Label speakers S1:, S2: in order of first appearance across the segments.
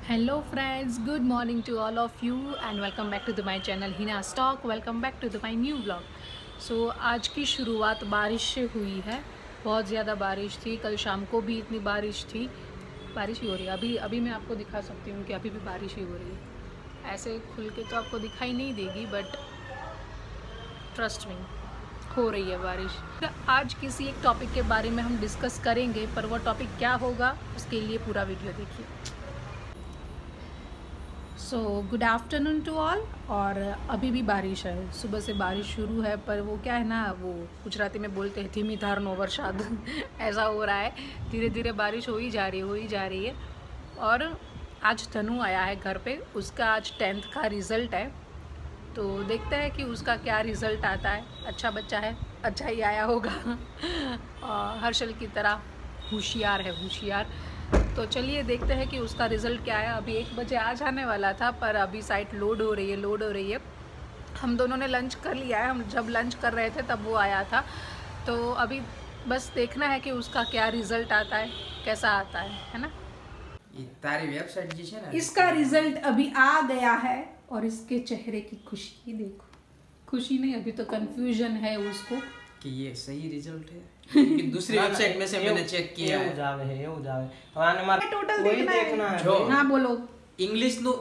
S1: Hello friends, good morning to all of you and welcome back to the my channel Hina stock. Welcome back to the my new blog. So आज की शुरुआत बारिश से हुई है। बहुत ज़्यादा बारिश थी, कल शाम को भी इतनी बारिश थी। बारिश ही हो रही है अभी मैं आपको दिखा सकती हूँ कि अभी भी बारिश ही हो रही है। ऐसे खुल के तो आपको दिखाई नहीं देगी, बट ट्रस्ट मी, हो रही है बारिश। आज किसी एक टॉपिक के बारे में हम डिस्कस करेंगे, पर वो टॉपिक क्या होगा उसके लिए पूरा वीडियो देखिए। So good afternoon to all. और अभी भी बारिश है, सुबह से बारिश शुरू है, पर वो क्या है ना, वो गुजराती में बोलते हैं धीमी धार नो वरसाद ऐसा हो रहा है, धीरे धीरे बारिश हो ही जा रही है। और आज धनु आया है घर पे, उसका आज 10th का रिज़ल्ट है, तो देखते हैं कि उसका क्या रिज़ल्ट आता है। अच्छा बच्चा है, अच्छा ही आया होगा और हर्षल की तरह होशियार है, होशियार। तो चलिए देखते हैं कि उसका रिज़ल्ट क्या है। अभी 1 बजे आ जाने वाला था, पर अभी साइट लोड हो रही है। हम दोनों ने लंच कर लिया है, हम जब लंच कर रहे थे तब वो आया था। तो अभी बस देखना है कि उसका क्या रिज़ल्ट आता है, कैसा आता है ना।
S2: तारी वेबसाइट जी है ना,
S1: इसका रिज़ल्ट अभी आ गया है और इसके चेहरे की खुशी देखो। खुशी नहीं, अभी तो कंफ्यूजन है उसको
S2: कि ये सही रिजल्ट है क्योंकि दूसरी वेबसाइट में से मैंने चेक किया है।
S1: टोटल देखना है। हाँ बोलो।
S2: इंग्लिश નું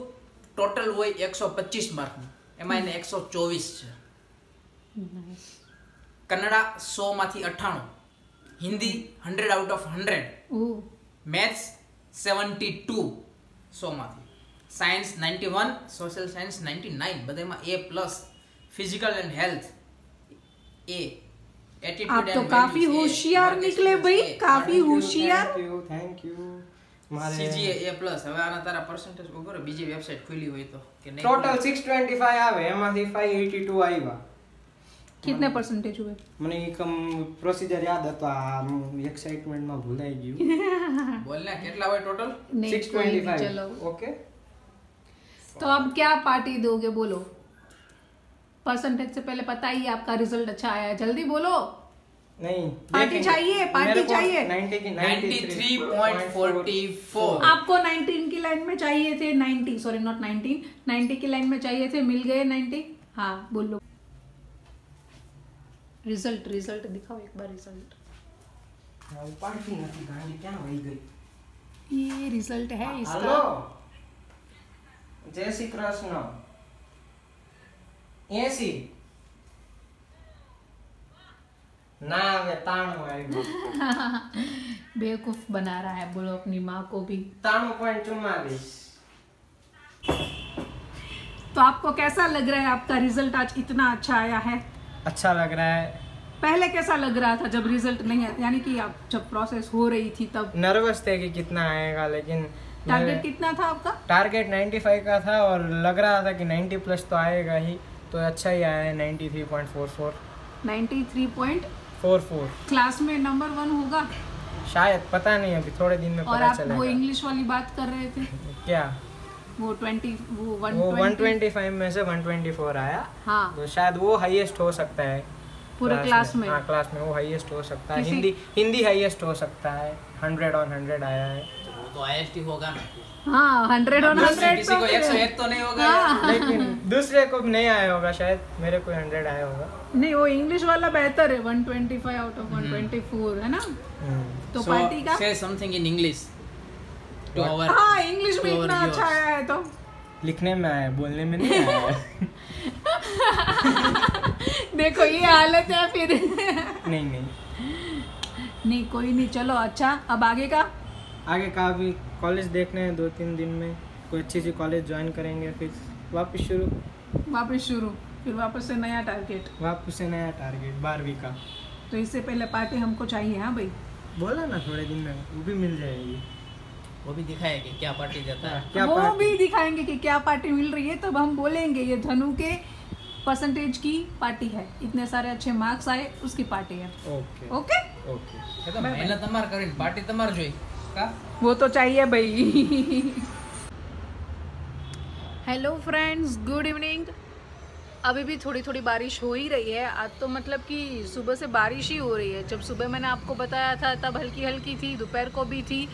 S2: ટોટલ હોય 125 માર્ક નું, એમાં એને 124 છે। કન્નડા 100 માંથી 98, હિન્દી 100 આઉટ ઓફ 100, મેથ્સ 72 100 માંથી, સાયન્સ 91, સોશિયલ સાયન્સ 99, બધામાં A+, physical and health A,
S1: आप तो काफी होशियार निकले भाई, काफी होशियार।
S2: Thank you CGA A+। હવે આના તારા પરસેન્ટેજ ઉપર બીજી વેબસાઈટ ખુલી હોય તો કે નહીં,
S3: ટોટલ 625 આવે, એમાંથી 582 આવ્યા।
S1: कितने परसेंटेज हुए?
S3: મને એકમ પ્રોસીજર યાદ હતો, આ એક્સાઇટમેન્ટ માં ભૂલાઈ ગયું।
S2: બોલના કેટલા હોય ટોટલ?
S3: 625।
S1: चलो
S3: ओके,
S1: तो अब क्या पार्टी दोगे, बोलो। परसेंटेज से पहले पता ही आपका रिजल्ट अच्छा आया है, जल्दी बोलो।
S3: नहीं
S1: पार्टी चाहिए, पार्टी चाहिए।
S3: 90 की
S2: 93.44।
S1: आपको 19 की लाइन में चाहिए थे, 90 सॉरी नॉट 90 की लाइन में चाहिए थे, मिल गए 90। हाँ बोलो। रिजल्ट दिखाओ एक बार रिजल्ट।
S3: पार्टी નથી, ગાડી ક્યાં વહી ગઈ?
S1: ये रिजल्ट है इसका।
S3: हेलो, जय श्री कृष्ण। 80 ना हमें 93
S1: बेवकूफ बना रहा है, बोलो अपनी माँ को भी।
S3: 93.44।
S1: तो आपको कैसा लग रहा है, आपका रिजल्ट आज इतना अच्छा आया है?
S3: अच्छा लग रहा है।
S1: पहले कैसा लग रहा था जब रिजल्ट नहीं आया, यानी कि आप जब प्रोसेस हो रही थी तब?
S3: नर्वस थे कि कितना आएगा, लेकिन
S1: टारगेट कितना था आपका?
S3: टारगेट 95 का था और लग रहा था कि 90+ तो आएगा ही, तो अच्छा ही आया है। 93.44।
S1: 93.44। क्लास में नंबर 1 होगा
S3: शायद, पता नहीं, अभी थोड़े दिन में
S1: और
S3: पता
S1: आप
S3: चलेगा।
S1: वो इंग्लिश वाली बात कर रहे थे,
S3: क्या
S1: वो
S3: 125 में से 124 आया।
S1: हाँ,
S3: तो शायद वो हाईएस्ट हो सकता है
S1: पूरे क्लास में।
S3: हाँ, क्लास में वो हाईएस्ट हो सकता है। हिंदी हाईएस्ट हो सकता है, 100 on 100 आया है।
S2: वो तो IST होगा ना।
S1: हाँ, 100 on 100
S2: किसी को 101 तो नहीं होगा।
S1: हाँ।
S3: लेकिन दूसरे को भी नहीं आया होगा, शायद मेरे को 100 आया होगा।
S1: नहीं, वो इंग्लिश वाला बेहतर है, 125 आउट ऑफ 124 है ना। तो पार्टी का
S2: से something in English to our.
S1: हाँ, इंग्लिश में इतना अच्छा आया है तो
S3: लिखने में आया, बोलने में नहीं आया है।
S1: देखो ये हालत है फिर। नहीं कोई नहीं, चलो अच्छा। अब आगे का
S3: भी कॉलेज देखने हैं, 2-3 दिन में कोई अच्छी सी कॉलेज ज्वाइन करेंगे, फिर वापस शुरू,
S1: फिर वापस से नया टारगेट
S3: 12वीं का।
S1: तो इससे पहले पार्टी हमको चाहिए। हाँ भाई,
S3: बोला ना थोड़े दिन में वो भी मिल जाएगी।
S2: वो भी दिखाएंगे क्या पार्टी देता है,
S3: क्या
S1: वो
S3: पार्टी?
S1: भी दिखाएंगे कि क्या पार्टी मिल रही है, तब हम बोलेंगे ये धनु के परसेंटेज की पार्टी है, इतने सारे अच्छे मार्क्स आए उसकी पार्टी है।
S3: Okay
S1: okay
S3: okay.
S2: ये तो मेहनत तमार करीन पार्टी तमार जोई का,
S1: वो तो चाहिए भाई। Hello friends, good evening. अभी भी थोड़ी थोड़ी बारिश हो ही रही है आज, तो मतलब कि सुबह से बारिश ही हो रही है। जब सुबह मैंने आपको बताया था तब हल्की हल्की थी, दोपहर को भी थी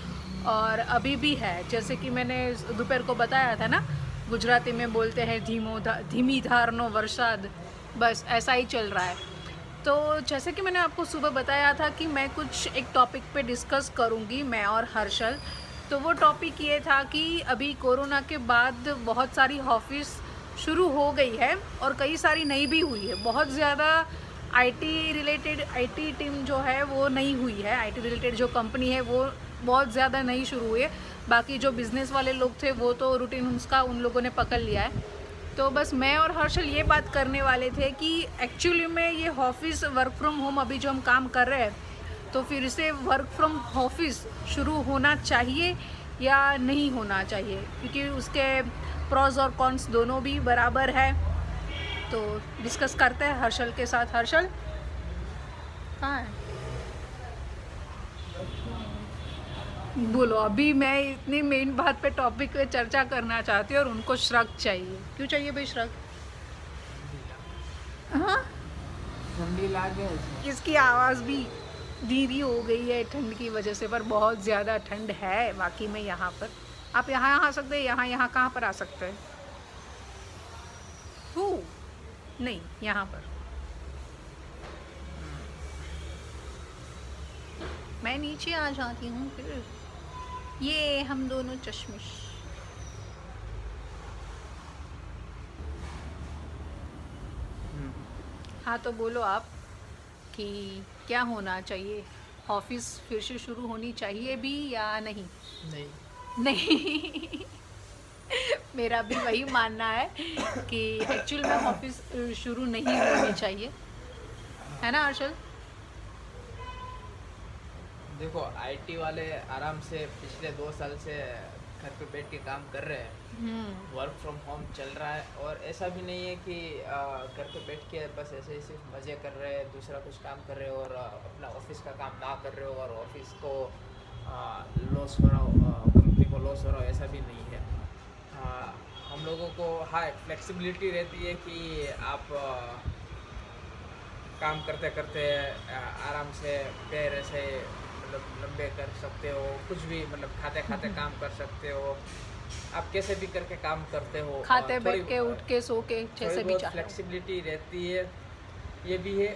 S1: और अभी भी है। जैसे कि मैंने दोपहर को बताया था ना, गुजराती में बोलते हैं धीमी धारनो वरसाद, बस ऐसा ही चल रहा है। तो जैसे कि मैंने आपको सुबह बताया था कि मैं कुछ एक टॉपिक पे डिस्कस करूँगी, मैं और हर्षल। तो वो टॉपिक ये था कि अभी कोरोना के बाद बहुत सारी ऑफिस शुरू हो गई है और कई सारी नई भी हुई है। बहुत ज़्यादा आईटी टीम जो है वो नई हुई है, आईटी रिलेटेड जो कंपनी है वो बहुत ज़्यादा नई शुरू हुई है। बाकी जो बिज़नेस वाले लोग थे वो तो रूटीन उसका उन लोगों ने पकड़ लिया है। तो बस मैं और हर्षल ये बात करने वाले थे कि एक्चुअली में ये ऑफिस वर्क फ्रॉम होम अभी जो हम काम कर रहे हैं, तो फिर से वर्क फ्रॉम ऑफिस शुरू होना चाहिए या नहीं होना चाहिए, क्योंकि उसके प्रॉज और कॉन्स दोनों भी बराबर है। तो डिस्कस करते हैं हर्षल के साथ। हर्षल कहाँ है? बोलो। अभी मैं इतनी मेन बात पे टॉपिक पे चर्चा करना चाहती हूँ और उनको श्रग चाहिए। क्यों चाहिए भाई श्रग? हाँ,
S3: ठंडी लागे।
S1: इसकी आवाज़ भी धीरी हो गई है ठंड की वजह से, पर बहुत ज़्यादा ठंड है वाकई में यहाँ पर। आप यहाँ आ सकते हैं, यहाँ कहाँ पर आ सकते हैं? नहीं, यहाँ पर। मैं नीचे आ जाती हूँ फिर। ये हम दोनों चश्मिश। हाँ, तो बोलो आप कि क्या होना चाहिए, ऑफिस फिर से शुरू होनी चाहिए भी या नहीं? नहीं मेरा भी वही मानना है कि एक्चुअल में ऑफिस शुरू नहीं होनी चाहिए, है ना हर्षल?
S4: देखो, आईटी वाले आराम से पिछले 2 साल से घर पे बैठ के काम कर रहे हैं, वर्क फ्रॉम होम चल रहा है। और ऐसा भी नहीं है कि घर पे बैठ के बस ऐसे ही सिर्फ मज़े कर रहे हैं, दूसरा कुछ काम कर रहे हो और अपना ऑफिस का काम ना कर रहे हो और ऑफिस को लॉस हो रहा हो, कंपनी को लॉस हो रहा हो, ऐसा भी नहीं है। हम लोगों को हाँ एक फ्लेक्सिबिलिटी रहती है कि आप काम करते करते आराम से पैर ऐसे मतलब लंबे कर सकते हो, कुछ भी मतलब खाते खाते काम कर सकते हो, आप कैसे भी करके काम करते हो,
S1: खाते बैठ के उठ के सो के जैसे भी चाहे।
S4: फ्लेक्सिबिलिटी रहती है। ये भी है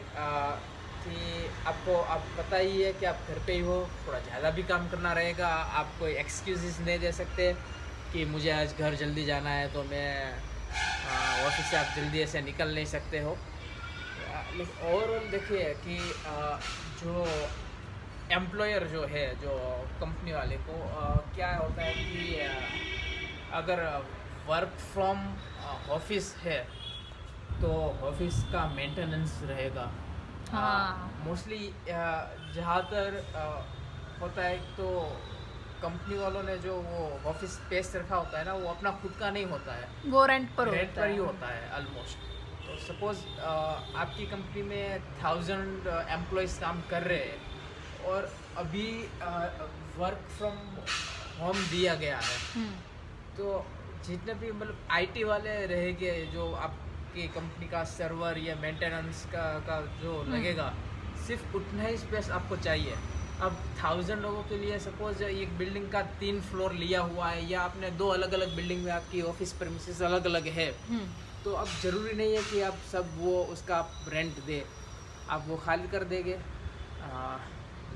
S4: कि आपको आप पता ही है कि आप घर पे ही हो, थोड़ा ज़्यादा भी काम करना रहेगा। आप कोई एक्सक्यूजेस नहीं दे सकते कि मुझे आज घर जल्दी जाना है तो मैं ऑफिस से आप जल्दी ऐसे निकल नहीं सकते हो। लेकिन ओवरऑल देखिए कि जो एम्प्लॉयर जो है, जो कंपनी वाले को क्या होता है कि अगर वर्क फ्रॉम ऑफिस है तो ऑफिस का मेंटेनेंस रहेगा। मोस्टली ज़्यादातर होता है तो कंपनी वालों ने जो वो ऑफिस स्पेस रखा होता है ना, वो अपना खुद का नहीं होता है,
S1: वो रेंट पर
S4: ही होता है ऑलमोस्ट। तो सपोज आपकी कंपनी में 1000 एम्प्लॉयज़ काम कर रहे हैं और अभी वर्क फ्रॉम होम दिया गया है, तो जितने भी मतलब आईटी वाले रहेंगे, जो आपकी कंपनी का सर्वर या मेंटेनेंस का जो लगेगा, सिर्फ उतना ही स्पेस आपको चाहिए। अब 1000 लोगों के लिए सपोज एक बिल्डिंग का 3 फ्लोर लिया हुआ है या आपने 2 अलग अलग बिल्डिंग में आपकी ऑफिस प्रीमिसेस अलग अलग है, तो अब ज़रूरी नहीं है कि आप सब वो उसका आप रेंट दे, आप वो खाली कर देंगे,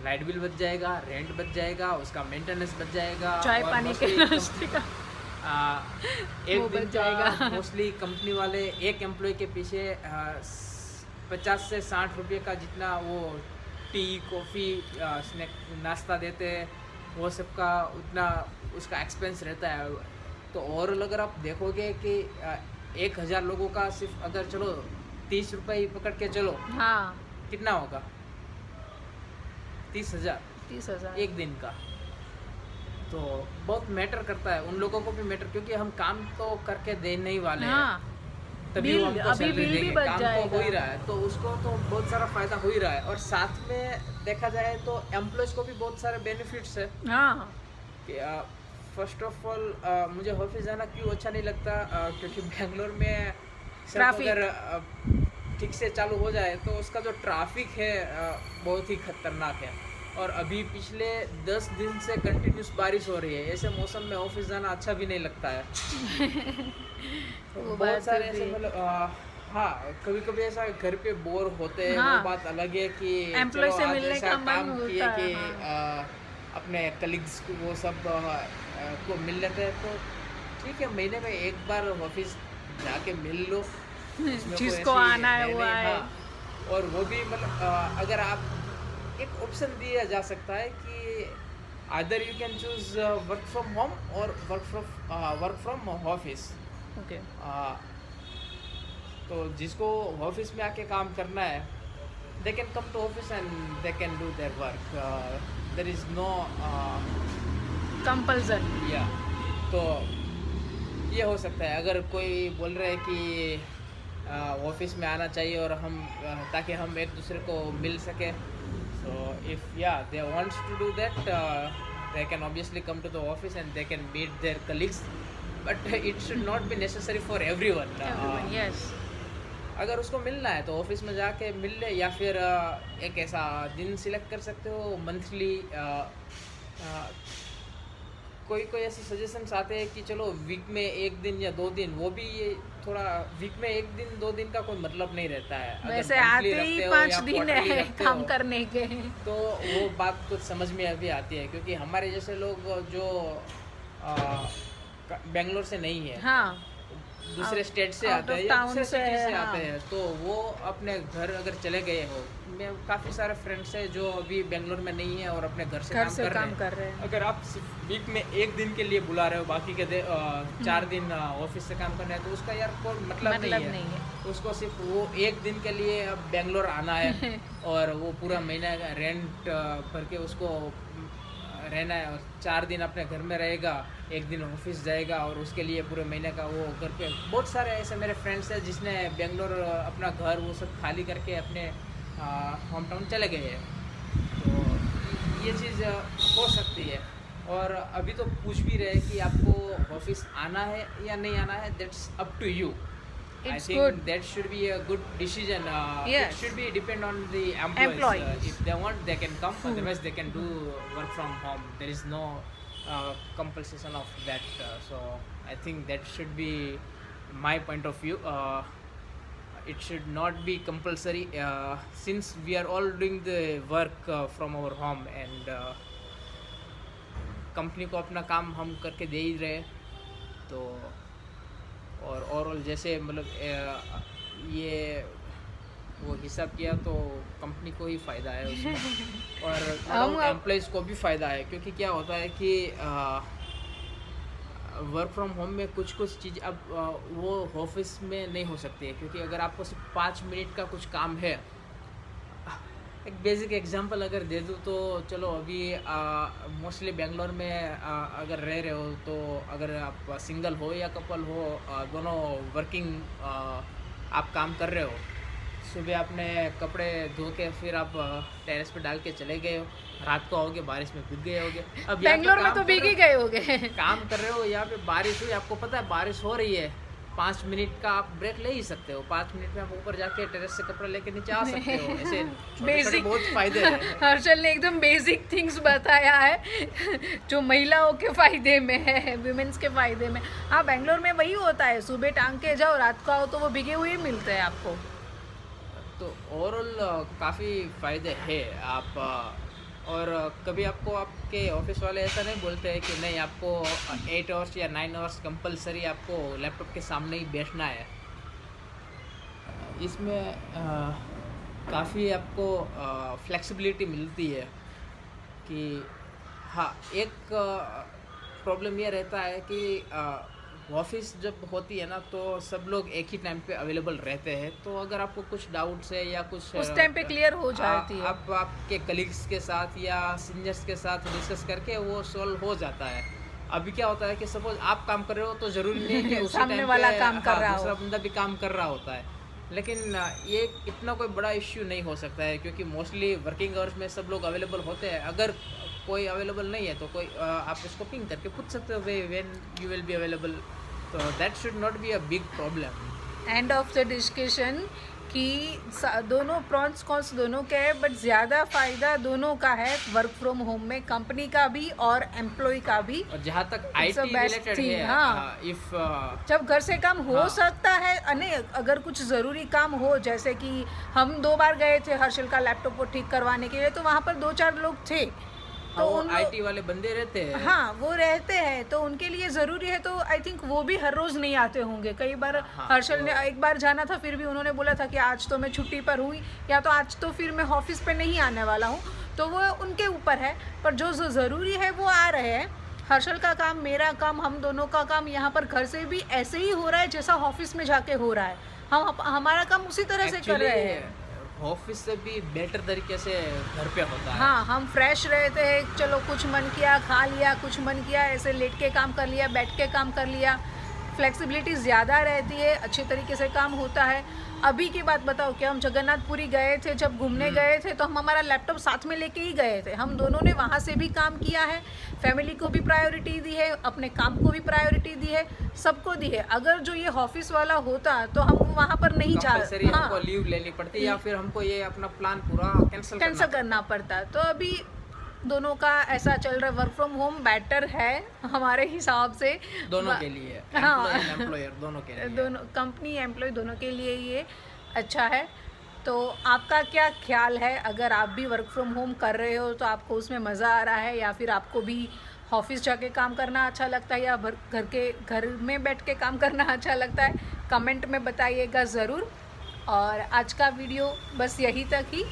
S4: लाइट बिल बच जाएगा, रेंट बच जाएगा, उसका मेंटेनेंस बच जाएगा,
S1: चाय पानी के नाश्ते का
S4: एक दिन जाएगा। मोस्टली कंपनी वाले एक एम्प्लॉय के पीछे 50 से 60 रुपये का जितना वो टी कॉफ़ी स्नैक नाश्ता देते हैं, वो सब का उतना उसका एक्सपेंस रहता है। तो और अगर आप देखोगे कि 1000 लोगों का सिर्फ अगर चलो 30 रुपये पकड़ के चलो,
S1: हाँ,
S4: कितना होगा? 30,000 एक दिन का। तो बहुत मैटर करता है, उन लोगों को भी मैटर, क्योंकि हम काम तो करके देने ही वाले हैं, तभी वो हमको सैलरी देंगे, काम तो हो ही रहा है, तो उसको तो बहुत सारा फायदा हो ही रहा है। और साथ में देखा जाए तो एम्प्लॉयज को भी बहुत सारे बेनिफिट्स है। कि फर्स्ट ऑफ ऑल मुझे ऑफिस जाना क्यों अच्छा नहीं लगता, क्योंकि बेंगलोर में सड़क अगर ठीक से चालू हो जाए तो उसका जो ट्रैफिक है बहुत ही खतरनाक है। और अभी पिछले 10 दिन से कंटिन्यूस बारिश हो रही है। ऐसे मौसम में ऑफिस जाना अच्छा भी नहीं लगता है। तो बहुत सारे ऐसे मतलब हाँ, कभी कभी ऐसा घर पे बोर होते हैं। हाँ, वो बात अलग है कि
S1: एम्प्लॉय से मिलने का मन
S4: होता है कि अपने कलीग्स को वो सब को मिल लेते हैं। तो ठीक है, महीने में एक बार ऑफिस जाके मिल लो,
S1: जिसको आना है वो आए।
S4: हाँ, और वो भी मतलब अगर आप एक ऑप्शन दिया जा सकता है कि either you can choose work from home और वर्क फ्रॉम ऑफिस।
S1: ओके,
S4: तो जिसको ऑफिस में आके काम करना है, they can come to office and they can do their work. There is no
S1: compulsion.
S4: या तो ये हो सकता है। अगर कोई बोल रहे हैं कि ऑफिस में आना चाहिए और हम ताकि हम एक दूसरे को मिल सके, so if they wants to do that, they can obviously come to the office and they can meet their colleagues, but it should not be necessary for everyone.
S1: Yes.
S4: अगर उसको मिलना है तो ऑफिस में जाके मिल ले, या फिर एक ऐसा दिन सिलेक्ट कर सकते हो मंथली। कोई कोई ऐसे सजेशंस आते हैं कि चलो वीक में एक दिन या 2 दिन, वो भी थोड़ा वीक में 1 दिन 2 दिन का कोई मतलब नहीं रहता है।
S1: वैसे आते ही 5 दिन है काम करने के,
S4: तो वो बात कुछ समझ में अभी आती है। क्योंकि हमारे जैसे लोग जो बेंगलोर से नहीं है,
S1: हाँ,
S4: दूसरे स्टेट से आते हैं या दूसरे सिटी से आते हैं, तो वो अपने घर अगर चले गए हो, मैं काफ़ी सारे फ्रेंड्स हैं जो अभी बेंगलोर में नहीं है और अपने घर से काम कर रहे हैं। अगर आप सिर्फ वीक में 1 दिन के लिए बुला रहे हो, बाकी के 4 दिन ऑफिस से काम करना है, तो उसका यार कोई मतलब नहीं है। उसको सिर्फ वो 1 दिन के लिए अब बेंगलोर आना है और वो पूरा महीना का रेंट भर के उसको रहना है, और 4 दिन अपने घर में रहेगा, 1 दिन ऑफिस जाएगा, और उसके लिए पूरे महीने का वो घर पे। बहुत सारे ऐसे मेरे फ्रेंड्स हैं जिसने बेंगलोर अपना घर वो सब खाली करके अपने होम टाउन चले गए हैं। तो ये चीज़ हो सकती है। और अभी तो पूछ भी रहे कि आपको ऑफिस आना है या नहीं आना है, that's up to you. I think that should be a good decision. It should be depend on the employees. If they want, they can come. Otherwise, they can do work from home. There is no compulsion of that. So I think that should be my point of view. It should not be compulsory since we are all doing the work from our home, and company को अपना काम हम करके दे ही रहे, तो और overall जैसे मतलब ये वो हिसाब किया तो कंपनी को ही फ़ायदा है उसमें और एम्प्लॉइज़ को भी फ़ायदा है। क्योंकि क्या होता है कि वर्क फ्रॉम होम में कुछ चीज़ अब वो ऑफिस में नहीं हो सकती है। क्योंकि अगर आपको सिर्फ 5 मिनट का कुछ काम है, एक बेसिक एग्जांपल अगर दे दूँ तो चलो अभी मोस्टली बेंगलोर में अगर रह रहे हो, तो अगर आप सिंगल हो या कपल हो, दोनों वर्किंग आप काम कर रहे हो, सुबह आपने कपड़े धो के फिर आप टेरेस पे डाल के चले गए हो, रात को आओगे बारिश में भीग गए होगे। अब
S1: बेंगलोर में तो भीग ही गए होगे।
S4: काम कर रहे हो, यहाँ पे बारिश हुई, आपको पता है बारिश हो रही है, 5 मिनट का आप ब्रेक ले ही सकते हो। 5 मिनट में आप ऊपर जाके टेरेस से कपड़े लेके नीचे आ सकते हो। ऐसे छोटे-छोटे बहुत फायदे हैं।
S1: हर्षल ने एकदम बेसिक थिंग्स बताया है जो महिलाओं के फायदे में है, विमेंस के फायदे में। हाँ, बेंगलोर में वही होता है, सुबह टांग के जाओ, रात को आओ तो वो भीगे हुए मिलते हैं आपको।
S4: तो ओवरऑल काफ़ी फ़ायदे हैं। आप और कभी आपको आपके ऑफिस वाले ऐसा नहीं बोलते हैं कि नहीं आपको 8 आवर्स या 9 आवर्स कंपलसरी आपको लैपटॉप के सामने ही बैठना है। इसमें काफ़ी आपको फ्लेक्सिबिलिटी मिलती है कि हाँ, एक प्रॉब्लम ये रहता है कि ऑफिस जब होती है ना तो सब लोग एक ही टाइम पे अवेलेबल रहते हैं। तो अगर आपको कुछ डाउट्स है या कुछ
S1: उस टाइम पे क्लियर हो जाती है,
S4: आप आपके कलीग्स के साथ या सीनियर्स के साथ डिस्कस करके वो सॉल्व हो जाता है। अभी क्या होता है कि सपोज आप काम कर रहे हो तो ज़रूरी नहीं है कि उसी
S1: सामने
S4: टाइम
S1: वाला
S4: पे
S1: काम कर रहा हो,
S4: दूसरा बंदा भी काम कर रहा होता है। लेकिन ये इतना कोई बड़ा इश्यू नहीं हो सकता है क्योंकि मोस्टली वर्किंग आवर्स में सब लोग अवेलेबल होते हैं। अगर कोई अवेलेबल नहीं है तो कोई आप उसको पिंग करके पूछ सकते हो when you will be available. So that should not be a big problem.
S1: End of the discussion. कि दोनों प्रॉन्स कॉन्स दोनों के है, बट ज़्यादा फ़ायदा दोनों का है वर्क फ्रॉम होम में, कंपनी का भी और एम्प्लॉय का भी।
S4: और जहाँ तक IT रिलेटेड है,
S1: हाँ,
S4: इफ
S1: जब घर से काम हो सकता है, अगर कुछ ज़रूरी काम हो, जैसे कि हम 2 बार गए थे हर्षल का लैपटॉप को ठीक करवाने के लिए, तो वहाँ पर 2-4 लोग थे, तो उन
S4: IT वाले बंदे रहते हैं।
S1: हाँ, वो रहते हैं, तो उनके लिए ज़रूरी है, तो आई थिंक वो भी हर रोज़ नहीं आते होंगे। कई बार हर्षल ने एक बार जाना था, फिर भी उन्होंने बोला था कि आज तो मैं छुट्टी पर हुई, या तो आज तो फिर मैं ऑफिस पे नहीं आने वाला हूँ, तो वो उनके ऊपर है। पर जो ज़रूरी है वो आ रहे हैं। हर्षल का काम, मेरा काम, हम दोनों का काम यहाँ पर घर से भी ऐसे ही हो रहा है जैसा ऑफिस में जाके हो रहा है। हम हमारा काम उसी तरह से कर रहे हैं।
S4: ऑफिस से भी बेटर तरीके से घर पे होता है।
S1: हाँ, हम फ्रेश रहते हैं, चलो कुछ मन किया खा लिया, कुछ मन किया ऐसे लेट के काम कर लिया, बैठ के काम कर लिया। फ्लेक्सिबिलिटी ज़्यादा रहती है, अच्छे तरीके से काम होता है। अभी की बात बताओ कि हम जगन्नाथपुरी गए थे, जब घूमने गए थे तो हम हमारा लैपटॉप साथ में लेके ही गए थे। हम दोनों ने वहाँ से भी काम किया है, फैमिली को भी प्रायोरिटी दी है, अपने काम को भी प्रायोरिटी दी है, सबको दी है। अगर जो ये ऑफिस वाला होता तो हम वहाँ पर नहीं जा,
S4: हमको लीव लेनी पड़ती या फिर हमको ये अपना प्लान पूरा कैंसिल
S1: करना पड़ता। तो अभी दोनों का ऐसा चल रहा है, वर्क फ्रॉम होम बेटर है हमारे हिसाब से,
S4: दोनों के लिए।
S1: हाँ,
S4: एम्प्लॉयर दोनों के लिए,
S1: दोनों कंपनी एम्प्लॉय दोनों के लिए ये अच्छा है। तो आपका क्या ख्याल है? अगर आप भी वर्क फ्रॉम होम कर रहे हो तो आपको उसमें मज़ा आ रहा है, या फिर आपको भी ऑफिस जाके काम करना अच्छा लगता है, या घर में बैठ के काम करना अच्छा लगता है? कमेंट में बताइएगा ज़रूर। और आज का वीडियो बस यही तक ही।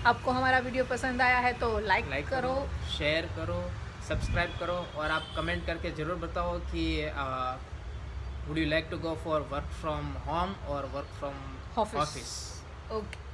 S1: आपको हमारा वीडियो पसंद आया है तो लाइक करो,
S4: शेयर करो, सब्सक्राइब करो, और आप कमेंट करके ज़रूर बताओ कि would you like to go for work from home और वर्क फ्रॉम ऑफिस।
S1: ओके।